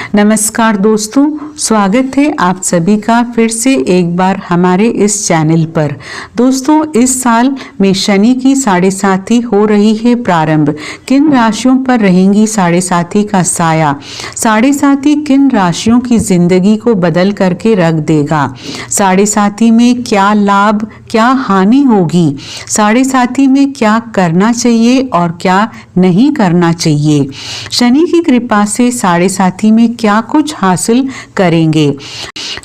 नमस्कार दोस्तों, स्वागत है आप सभी का फिर से एक बार हमारे इस चैनल पर। दोस्तों, इस साल में शनि की साढ़े साथी हो रही है प्रारंभ। किन राशियों पर रहेंगी साढ़े साथी का साया? साढ़े साथी किन राशियों की जिंदगी को बदल करके रख देगा? साढ़े साथी में क्या लाभ क्या हानि होगी? साढ़े साथी में क्या करना चाहिए और क्या नहीं करना चाहिए? शनि की कृपा से साढ़े साथी में क्या कुछ हासिल करेंगे?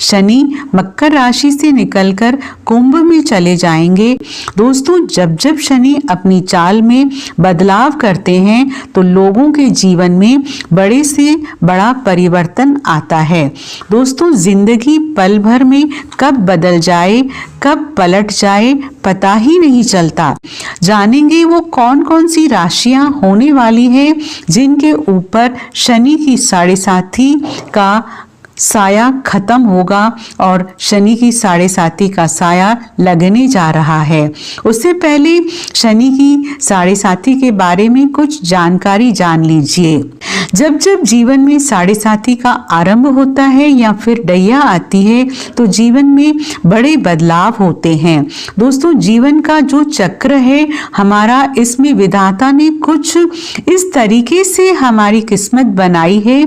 शनि मकर राशि से निकलकर कुंभ में चले जाएंगे। दोस्तों, जब जब शनि अपनी चाल में बदलाव करते हैं तो लोगों के जीवन में बड़े से बड़ा परिवर्तन आता है। दोस्तों, जिंदगी पल भर में कब बदल जाए, कब पलट जाए, पता ही नहीं चलता। जानेंगे वो कौन कौन सी राशियां होने वाली है जिनके ऊपर शनि की साढ़े साथी का साया खत्म होगा और शनि की साढ़े साथी का साया लगने जा रहा है। उससे पहले शनि की साढ़े साथी के बारे में कुछ जानकारी जान लीजिए। जब जब जीवन में साढ़े साथी का आरंभ होता है या फिर डैया आती है तो जीवन में बड़े बदलाव होते हैं। दोस्तों, जीवन का जो चक्र है हमारा, इसमें विधाता ने कुछ इस तरीके से हमारी किस्मत बनाई है,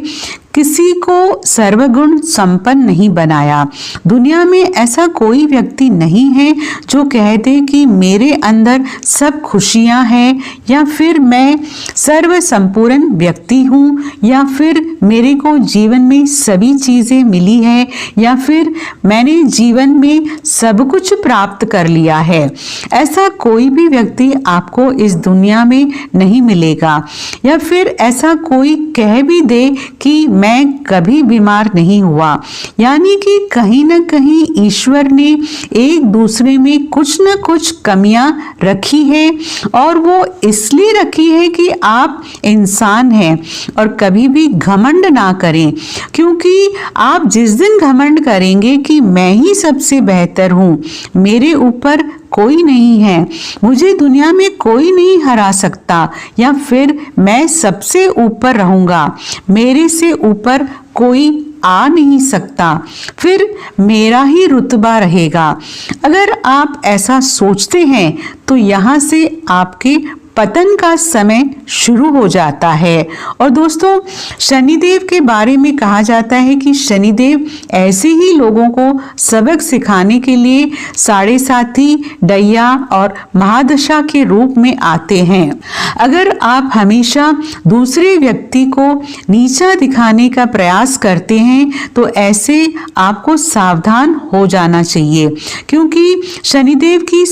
किसी को सर्वगुण संपन्न नहीं बनाया। दुनिया में ऐसा कोई व्यक्ति नहीं है जो कह दे कि मेरे अंदर सब खुशियां हैं, या फिर मैं सर्व संपूर्ण व्यक्ति हूँ, या फिर मेरे को जीवन में सभी चीजें मिली है, या फिर मैंने जीवन में सब कुछ प्राप्त कर लिया है। ऐसा कोई भी व्यक्ति आपको इस दुनिया में नहीं मिलेगा। या फिर ऐसा कोई कह भी दे कि मैं कभी बीमार नहीं हुआ, यानी कि कहीं ना कहीं ईश्वर ने एक दूसरे में कुछ न कुछ कमियां रखी है, और वो इसलिए रखी है कि आप इंसान हैं। और कभी भी घमंड ना करें, क्योंकि आप जिस दिन घमंड करेंगे कि मैं ही सबसे बेहतर हूं, मेरे ऊपर कोई नहीं है, मुझे दुनिया में कोई नहीं हरा सकता, या फिर मैं सबसे ऊपर रहूंगा, मेरे से ऊपर कोई आ नहीं सकता, फिर मेरा ही रुतबा रहेगा। अगर आप ऐसा सोचते हैं तो यहाँ से आपके पतन का समय शुरू हो जाता है। और दोस्तों, शनिदेव के बारे में कहा जाता है कि शनिदेव ऐसे ही लोगों को सबक सिखाने के लिए साढ़े साथी, डैया और महादशा के रूप में आते हैं। अगर आप हमेशा दूसरे व्यक्ति को नीचा दिखाने का प्रयास करते हैं तो ऐसे आपको सावधान हो जाना चाहिए, क्योंकि शनिदेव की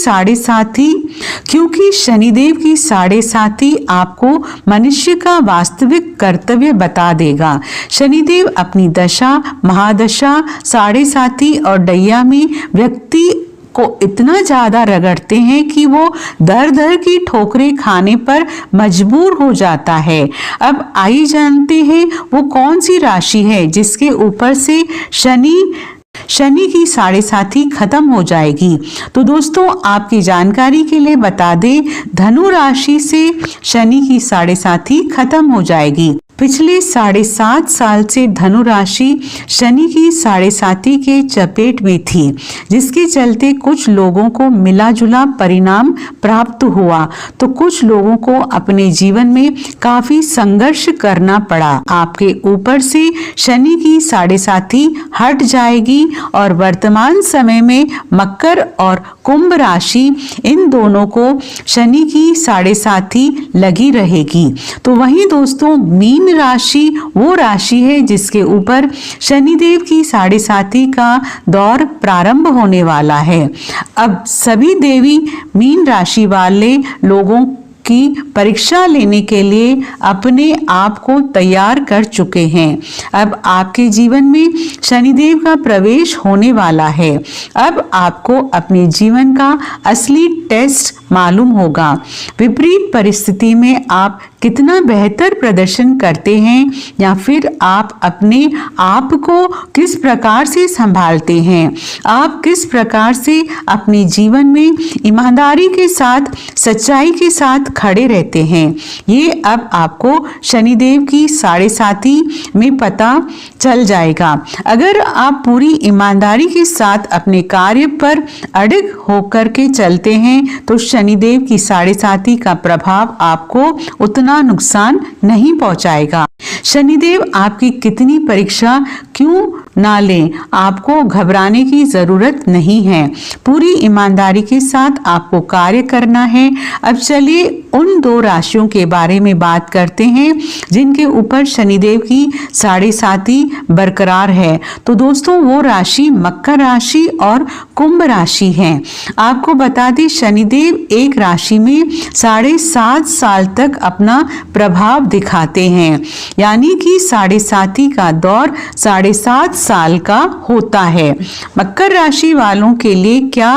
साढ़े साथी आपको मनुष्य का वास्तविक कर्तव्य बता देगा। शनिदेव अपनी दशा, महादशा, साढ़े साथी और डैया में व्यक्ति को इतना ज्यादा रगड़ते हैं कि वो दर दर की ठोकरें खाने पर मजबूर हो जाता है। अब आइए जानते हैं वो कौन सी राशि है जिसके ऊपर से शनि की साढ़े साथी खत्म हो जाएगी। तो दोस्तों, आपकी जानकारी के लिए बता दें, धनु राशि से शनि की साढ़े साथी खत्म हो जाएगी। पिछले 7.5 साल से धनु राशि शनि की साढ़े साथी के चपेट में थी, जिसके चलते कुछ लोगों को मिला जुला परिणाम प्राप्त हुआ तो कुछ लोगों को अपने जीवन में काफी संघर्ष करना पड़ा। आपके ऊपर से शनि की साढ़े साथी हट जाएगी और वर्तमान समय में मकर और कुंभ राशि, इन दोनों को शनि की साढ़े साथी लगी रहेगी। तो वहीं दोस्तों, मीन राशि वो राशि है जिसके ऊपर शनिदेव की साढ़े साथी का दौर प्रारंभ होने वाला है। अब सभी देवी मीन राशि वाले लोगों की परीक्षा लेने के लिए अपने आप को तैयार कर चुके हैं। अब आपके जीवन में शनिदेव का प्रवेश होने वाला है। अब आपको अपने जीवन का असली टेस्ट मालूम होगा। विपरीत परिस्थिति में आप कितना बेहतर प्रदर्शन करते हैं या फिर आप अपने आप को किस प्रकार से संभालते हैं, आप किस प्रकार से अपने जीवन में ईमानदारी के साथ, सच्चाई के साथ खड़े रहते हैं, ये अब आपको शनिदेव की 7.5 में पता चल जाएगा। अगर आप पूरी ईमानदारी के साथ अपने कार्य पर अड़िग होकर के चलते हैं तो शनिदेव की 7.5 का प्रभाव आपको उतना नुकसान नहीं पहुंचाएगा। शनिदेव आपकी कितनी परीक्षा क्यों ना लें, आपको घबराने की जरूरत नहीं है। पूरी ईमानदारी के साथ आपको कार्य करना है। अब चलिए उन 2 राशियों के बारे में बात करते हैं जिनके ऊपर शनिदेव की 7.5 बरकरार है। तो दोस्तों, वो राशि मकर राशि और कुंभ राशि है। आपको बता दें, शनिदेव एक राशि में 7.5 साल तक अपना प्रभाव दिखाते हैं, यानी कि 7.5 का दौर 7.5 साल का होता है। मकर राशि वालों के लिए क्या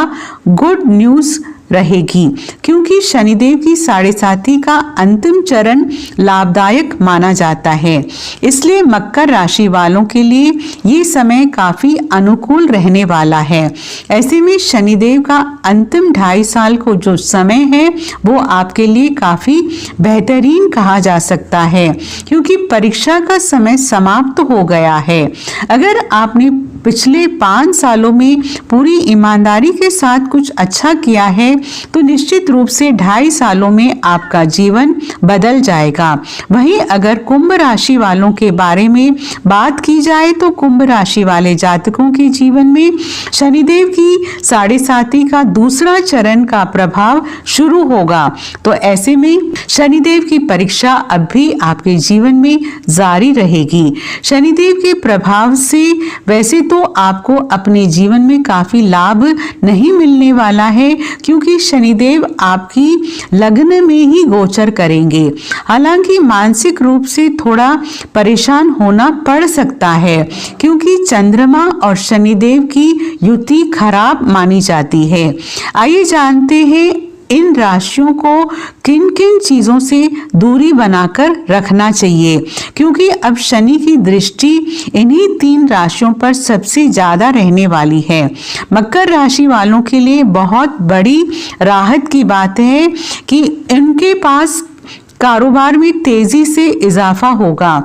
गुड न्यूज़ रहेगी, क्योंकि शनिदेव की 7.5 का अंतिम चरण लाभदायक माना जाता है। इसलिए मकर राशि वालों के लिए ये समय काफी अनुकूल रहने वाला है। ऐसे में शनिदेव का अंतिम 2.5 साल को जो समय है वो आपके लिए काफी बेहतरीन कहा जा सकता है, क्योंकि परीक्षा का समय समाप्त हो गया है। अगर आपने पिछले 5 सालों में पूरी ईमानदारी के साथ कुछ अच्छा किया है तो निश्चित रूप से 2.5 सालों में आपका जीवन बदल जाएगा। वहीं अगर कुंभ राशि वालों के बारे में बात की जाए तो कुंभ राशि वाले जातकों के जीवन में शनिदेव की 7.5 का दूसरा चरण का प्रभाव शुरू होगा। तो ऐसे में शनिदेव की परीक्षा अब भी आपके जीवन में जारी रहेगी। शनिदेव के प्रभाव से वैसे तो आपको अपने जीवन में काफी लाभ नहीं मिलने वाला है, क्योंकि शनिदेव आपकी लग्न में ही गोचर करेंगे। हालांकि मानसिक रूप से थोड़ा परेशान होना पड़ सकता है, क्योंकि चंद्रमा और शनिदेव की युति खराब मानी जाती है। आइए जानते हैं इन राशियों को किन किन चीजों से दूरी बनाकर रखना चाहिए, क्योंकि अब शनि की दृष्टि इन्हीं 3 राशियों पर सबसे ज्यादा रहने वाली है। मकर राशि वालों के लिए बहुत बड़ी राहत की बात है कि इनके पास कारोबार में तेजी से इजाफा होगा,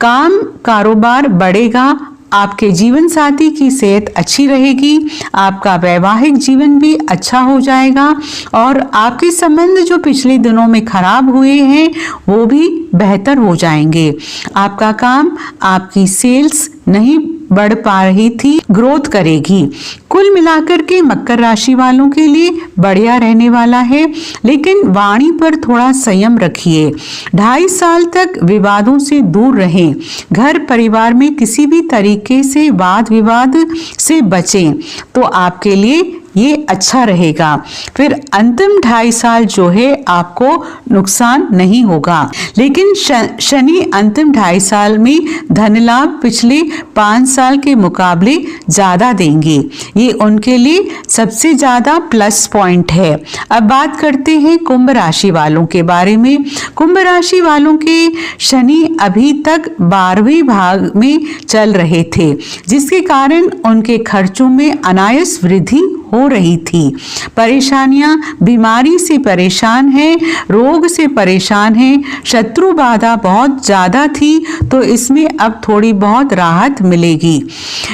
काम कारोबार बढ़ेगा, आपके जीवन साथी की सेहत अच्छी रहेगी, आपका वैवाहिक जीवन भी अच्छा हो जाएगा और आपके संबंध जो पिछले दिनों में खराब हुए हैं वो भी बेहतर हो जाएंगे। आपका काम, आपकी सेल्स नहीं बढ़ पा रही थी, ग्रोथ करेगी। कुल मिलाकर के मकर राशि वालों के लिए बढ़िया रहने वाला है, लेकिन वाणी पर थोड़ा संयम रखिए। 2.5 साल तक विवादों से दूर रहें। घर परिवार में किसी भी तरीके से वाद विवाद से बचें तो आपके लिए ये अच्छा रहेगा। फिर अंतिम 2.5 साल जो है आपको नुकसान नहीं होगा, लेकिन शनि अंतिम 2.5 साल में धन लाभ पिछले 5 साल के मुकाबले ज्यादा देंगे। ये उनके लिए सबसे ज्यादा प्लस पॉइंट है। अब बात करते हैं कुंभ राशि वालों के बारे में। कुंभ राशि वालों के शनि अभी तक 12वें भाग में चल रहे थे, जिसके कारण उनके खर्चों में अनायास वृद्धि हो रही थी। परेशानियां, बीमारी से परेशान है, रोग से परेशान है, शत्रु बाधा बहुत ज्यादा थी, तो इसमें अब थोड़ी बहुत राहत मिलेगी।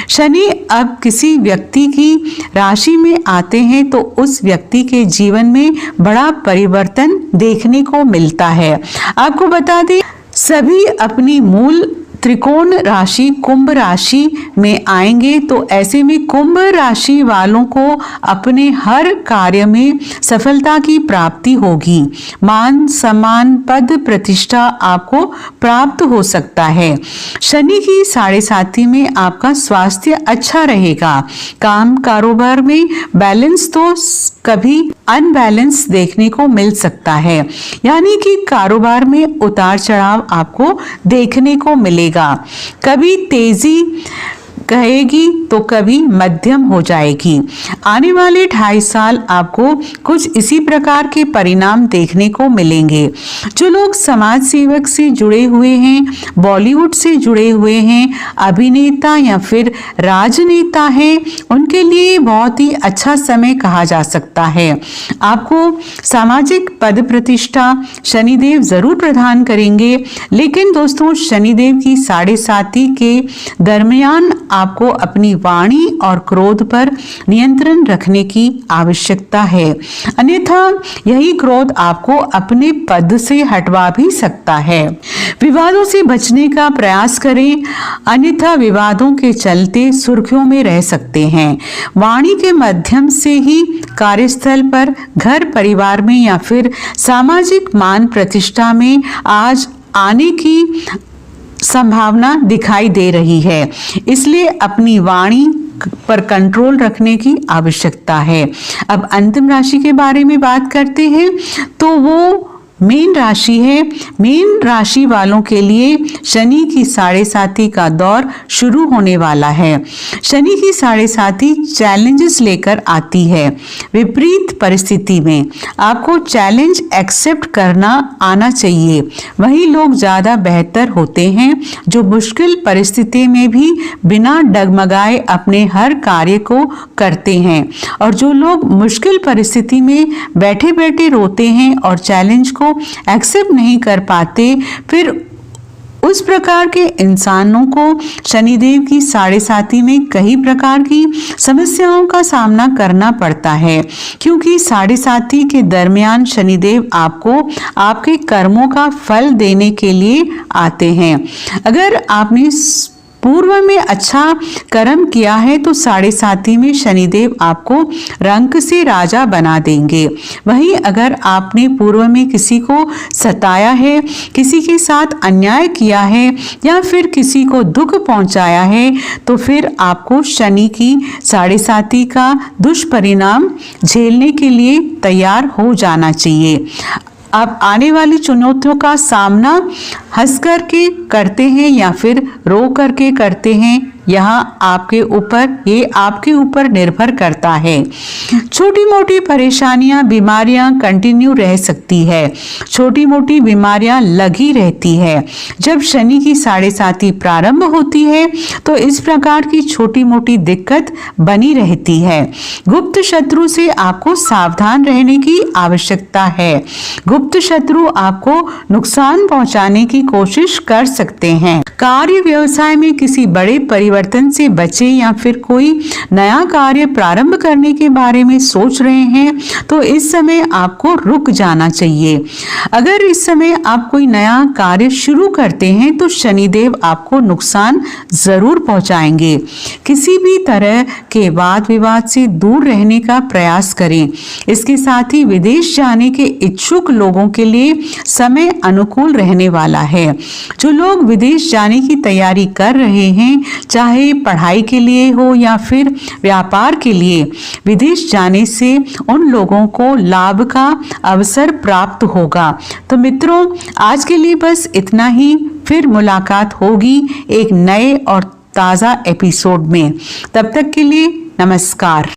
शनि अब किसी व्यक्ति की राशि में आते हैं तो उस व्यक्ति के जीवन में बड़ा परिवर्तन देखने को मिलता है। आपको बता दें, सभी अपनी मूल त्रिकोण राशि कुंभ राशि में आएंगे, तो ऐसे में कुंभ राशि वालों को अपने हर कार्य में सफलता की प्राप्ति होगी। मान सम्मान, पद प्रतिष्ठा आपको प्राप्त हो सकता है। शनि की 7.5 में आपका स्वास्थ्य अच्छा रहेगा। काम कारोबार में बैलेंस तो कभी अनबैलेंस देखने को मिल सकता है, यानी कि कारोबार में उतार चढ़ाव आपको देखने को मिलेगा। कभी तेजी, कहेगी तो कभी मध्यम हो जाएगी। आने वाले 2.5 साल आपको कुछ इसी प्रकार के परिणाम देखने को मिलेंगे। जो लोग समाज सेवक से जुड़े हुए हैं, बॉलीवुड से जुड़े हुए हैं, अभिनेता या फिर राजनेता हैं, उनके लिए बहुत ही अच्छा समय कहा जा सकता है। आपको सामाजिक पद प्रतिष्ठा शनिदेव जरूर प्रदान करेंगे, लेकिन दोस्तों शनिदेव की 7.5 के दरमियान आपको अपनी वाणी और क्रोध पर नियंत्रण रखने की आवश्यकता है, अन्यथा यही क्रोध आपको अपने पद से हटवा भी सकता है। विवादों से बचने का प्रयास करें, अन्यथा विवादों के चलते सुर्खियों में रह सकते हैं। वाणी के माध्यम से ही कार्यस्थल पर, घर परिवार में या फिर सामाजिक मान प्रतिष्ठा में आज आने की संभावना दिखाई दे रही है, इसलिए अपनी वाणी पर कंट्रोल रखने की आवश्यकता है। अब अंतिम राशि के बारे में बात करते हैं तो वो मीन राशि है। मीन राशि वालों के लिए शनि की 7.5 का दौर शुरू होने वाला है। शनि की 7.5 चैलेंजेस लेकर आती है। विपरीत परिस्थिति में आपको चैलेंज एक्सेप्ट करना आना चाहिए। वही लोग ज़्यादा बेहतर होते हैं जो मुश्किल परिस्थिति में भी बिना डगमगाए अपने हर कार्य को करते हैं, और जो लोग मुश्किल परिस्थिति में बैठे बैठे रोते हैं और चैलेंज को एक्सेप्ट नहीं कर पाते, फिर उस प्रकार के इंसानों को शनिदेव की 7.5 में कई प्रकार की समस्याओं का सामना करना पड़ता है, क्योंकि 7.5 के दरमियान शनिदेव आपको आपके कर्मों का फल देने के लिए आते हैं। अगर आपने पूर्व में अच्छा कर्म किया है तो 7.5 में शनिदेव आपको रंक से राजा बना देंगे। वहीं अगर आपने पूर्व में किसी को सताया है, किसी के साथ अन्याय किया है या फिर किसी को दुख पहुंचाया है, तो फिर आपको शनि की 7.5 का दुष्परिणाम झेलने के लिए तैयार हो जाना चाहिए। आप आने वाली चुनौतियों का सामना हंस करके करते हैं या फिर रो करके करते हैं, यहाँ ये आपके ऊपर निर्भर करता है। छोटी मोटी परेशानियां, बीमारियां कंटिन्यू रह सकती है, छोटी मोटी बीमारियां लगी रहती है। जब शनि की 7.5 प्रारंभ होती है तो इस प्रकार की छोटी मोटी दिक्कत बनी रहती है। गुप्त शत्रु से आपको सावधान रहने की आवश्यकता है। गुप्त शत्रु आपको नुकसान पहुंचाने की कोशिश कर सकते हैं। कार्य व्यवसाय में किसी बड़े परिवर्तन से बचे या फिर कोई नया कार्य प्रारंभ करने के बारे में सोच रहे हैं तो इस समय आपको रुक जाना चाहिए। अगर इस समय आप कोई नया कार्य शुरू करते हैं तो शनिदेव आपको नुकसान जरूर पहुंचाएंगे। किसी भी तरह के वाद विवाद से दूर रहने का प्रयास करें। इसके साथ ही विदेश जाने के इच्छुक लोगों के लिए समय अनुकूल रहने वाला है। जो लोग विदेश जाने की तैयारी कर रहे हैं, चाहे पढ़ाई के लिए हो या फिर व्यापार के लिए, विदेश जाने से उन लोगों को लाभ का अवसर प्राप्त होगा। तो मित्रों, आज के लिए बस इतना ही। फिर मुलाकात होगी एक नए और ताज़ा एपिसोड में। तब तक के लिए नमस्कार।